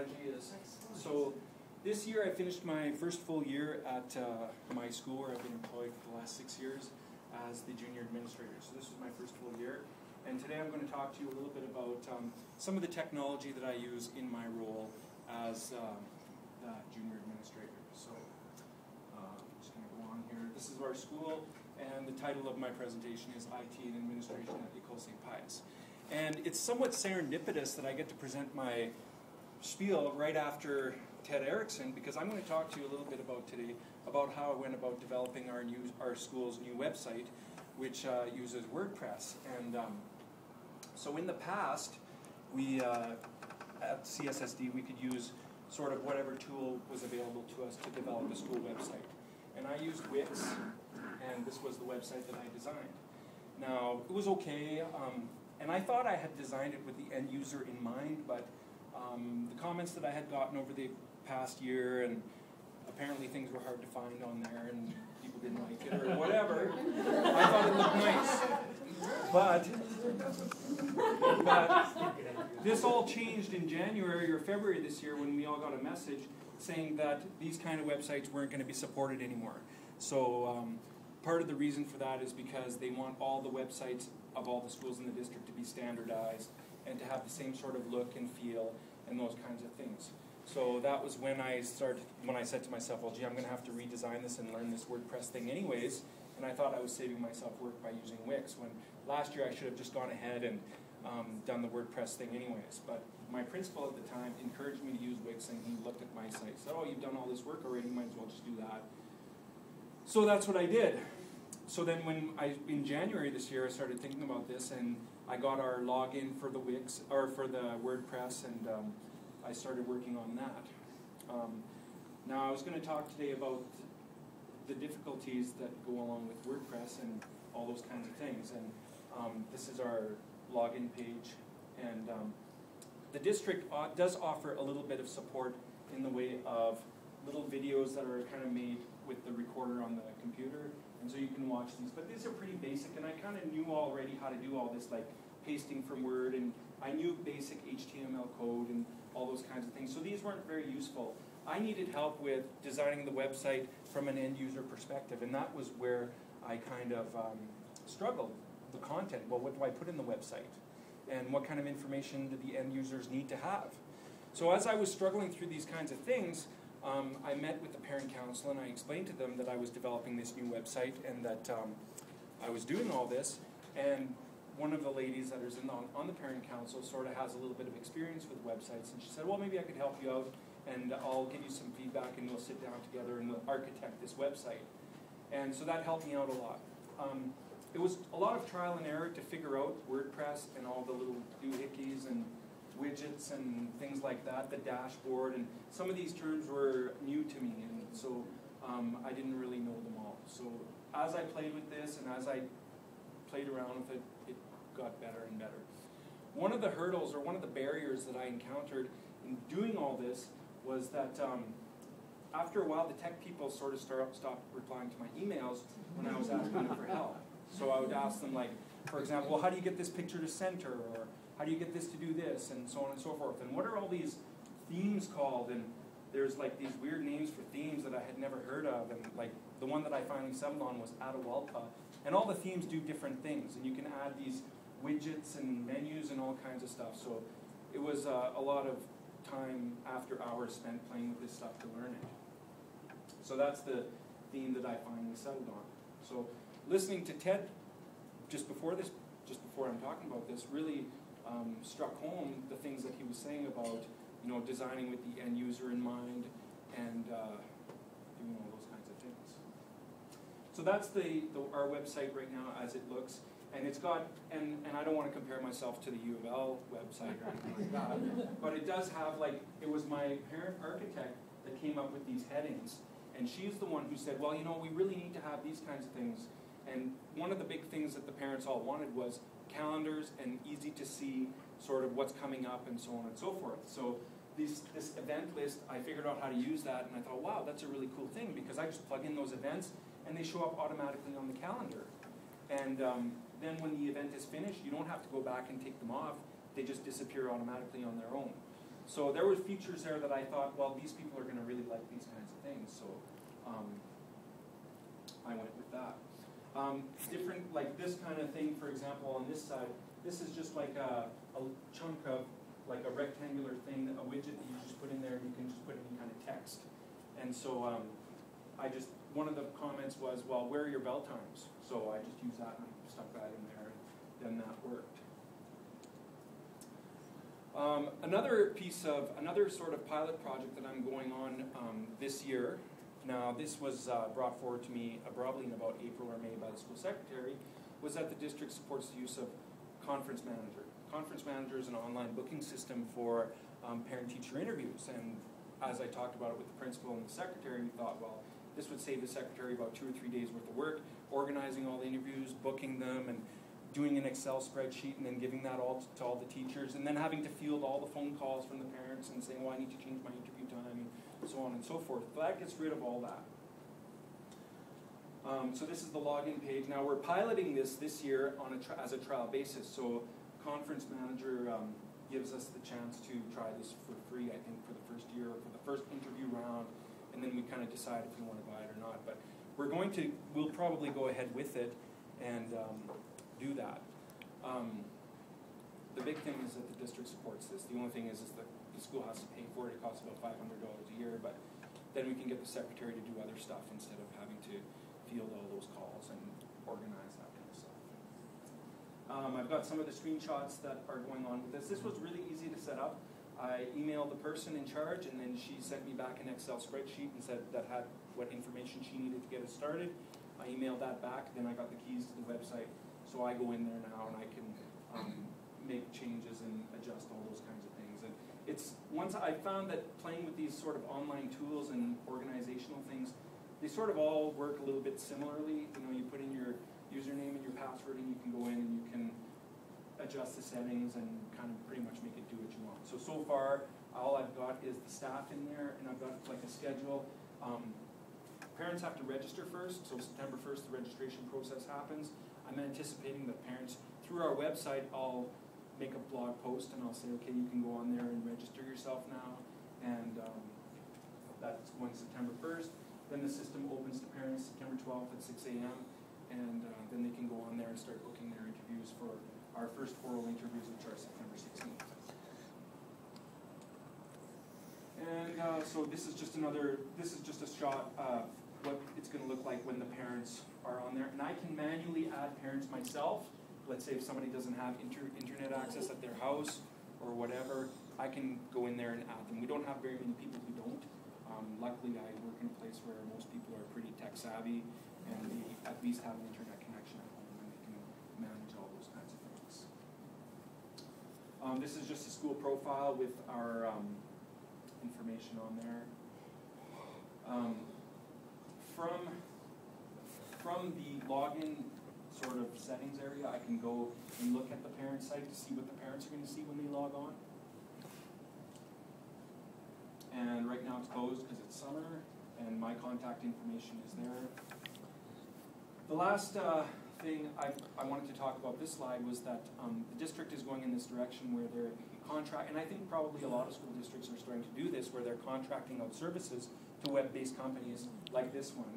strategy is, so this year I finished my first full year at my school where I've been employed for the last 6 years as the junior administrator. So this was my first full year. And today I'm going to talk to you a little bit about some of the technology that I use in my role as the junior administrator. So I'm just going to go on here. This is our school, and the title of my presentation is IT and Administration at St Pius. And it's somewhat serendipitous that I get to present my spiel right after Ted Erickson, because I'm going to talk to you a little bit about today about how I went about developing our school's new website, which uses WordPress. And so in the past, we at CSSD we could use sort of whatever tool was available to us to develop a school website. And I used Wix, and this was the website that I designed. Now, it was okay, and I thought I had designed it with the end user in mind, but the comments that I had gotten over the past year, and apparently things were hard to find on there, and people didn't like it, or whatever, I thought it looked nice. But this all changed in January or February this year when we all got a message saying that these kind of websites weren't going to be supported anymore. So part of the reason for that is because they want all the websites of all the schools in the district to be standardized and to have the same sort of look and feel and those kinds of things. So that was when I said to myself, well, gee, I'm going to have to redesign this and learn this WordPress thing anyways. And I thought I was saving myself work by using Wix, when last year I should have just gone ahead and done the WordPress thing anyways. But my principal at the time encouraged me to use Wix, and he looked at my site and said, oh, you've done all this work already, you might as well just do that. So that's what I did. So then in January this year, I started thinking about this, and I got our login for the Wix, or for the WordPress, and I started working on that. Now I was going to talk today about the difficulties that go along with WordPress and all those kinds of things. And this is our login page. And the district does offer a little bit of support in the way of little videos that are kind of made with the recorder on the computer. And so you can watch these. But these are pretty basic, and I kind of knew already how to do all this, like pasting from Word, and I knew basic HTML code and all those kinds of things. So these weren't very useful. I needed help with designing the website from an end-user perspective, and that was where I kind of struggled. The content, well, what do I put in the website? And what kind of information do the end users need to have? So as I was struggling through these kinds of things, I met with the parent council, and I explained to them that I was developing this new website and that I was doing all this. And one of the ladies that is on the parent council sort of has a little bit of experience with websites, and she said, well, maybe I could help you out, and I'll give you some feedback, and we'll sit down together and we'll architect this website. And so that helped me out a lot. It was a lot of trial and error to figure out WordPress and all the little doohickeys and widgets and things like that, the dashboard, and some of these terms were new to me, and so I didn't really know them all. So as I played with this and as I played around with it, it got better and better. One of the hurdles, or one of the barriers that I encountered in doing all this was that after a while the tech people sort of stopped replying to my emails when I was asking them for help. So I would ask them, like, for example, well, how do you get this picture to center, or how do you get this to do this, and so on and so forth. And what are all these themes called? And there's like these weird names for themes that I had never heard of, and like the one that I finally settled on was Atahualpa. And all the themes do different things, and you can add these widgets and menus and all kinds of stuff. So it was a lot of time after hours spent playing with this stuff to learn it. So that's the theme that I finally settled on. So listening to Ted just before I'm talking about this, really struck home the things that he was saying about, designing with the end user in mind and doing all those kinds of things. So that's our website right now as it looks. And it's got, and I don't want to compare myself to the U of L website or anything like that, but it does have, like, it was my parent architect that came up with these headings, and she's the one who said, well, we really need to have these kinds of things. And one of the big things that the parents all wanted was calendars and easy to see sort of what's coming up and so on and so forth. So this event list, I figured out how to use that, and I thought, wow, that's a really cool thing, because I just plug in those events and they show up automatically on the calendar. And then when the event is finished, you don't have to go back and take them off. They just disappear automatically on their own. So there were features there that I thought, well, these people are going to really like these kinds of things, so I went with that. Different, like this kind of thing, for example, on this side, this is just like a chunk of, like a rectangular thing, a widget that you just put in there, and you can just put any kind of text. And so one of the comments was, well, where are your bell times? So I just used that and stuck that in there, and then that worked. Another sort of pilot project that I'm going on this year, now this was brought forward to me probably in about April or May by the school secretary, was that the district supports the use of Conference Manager. Conference Manager is an online booking system for parent-teacher interviews, and as I talked about it with the principal and the secretary, we thought, well, this would save the secretary about 2 or 3 days worth of work, organizing all the interviews, booking them, and doing an Excel spreadsheet, and then giving that all to all the teachers, and then having to field all the phone calls from the parents and saying, well, I need to change my interview time, and so on and so forth. But that gets rid of all that. So this is the login page. Now we're piloting this year on as a trial basis. So Conference Manager gives us the chance to try this for free, I think, for the first year, or for the first interview round, and then we kind of decide if we want to buy it or not. But we'll probably go ahead with it and do that. The big thing is that the district supports this. The only thing is that the school has to pay for it. It costs about $500 a year, but then we can get the secretary to do other stuff instead of having to field all those calls and organize that kind of stuff. I've got some of the screenshots that are going on with this. This was really easy to set up. I emailed the person in charge, and then she sent me back an Excel spreadsheet and said that had what information she needed to get us started. I emailed that back, then I got the keys to the website, so I go in there now and I can make changes and adjust all those kinds of things. And once I found that playing with these sort of online tools and organizational things, they sort of all work a little bit similarly. You know, you put in your username and your password, and you can go in and you can adjust the settings and kind of pretty much make it do what you want. So far, all I've got is the staff in there, and I've got like a schedule. Parents have to register first, so September 1st the registration process happens. I'm anticipating that parents, through our website, I'll make a blog post and I'll say, okay, you can go on there and register yourself now, and that's going September 1st. Then the system opens to parents September 12th at 6 a.m. and then they can go on there and start booking their interviews for our first oral interviews, which are September 16th. And so this is just a shot of what it's going to look like when the parents are on there. And I can manually add parents myself. Let's say if somebody doesn't have internet access at their house or whatever, I can go in there and add them. We don't have very many people who don't. Luckily, I work in a place where most people are pretty tech savvy, and they at least have an internet connection at home, and they can manage all those kinds of things. This is just a school profile with our information on there. From the login sort of settings area, I can go and look at the parent site to see what the parents are going to see when they log on. And right now it's closed because it's summer, and my contact information is there. The last thing I wanted to talk about this slide was that the district is going in this direction where they're and I think probably a lot of school districts are starting to do this, where they're contracting out services to web-based companies like this one.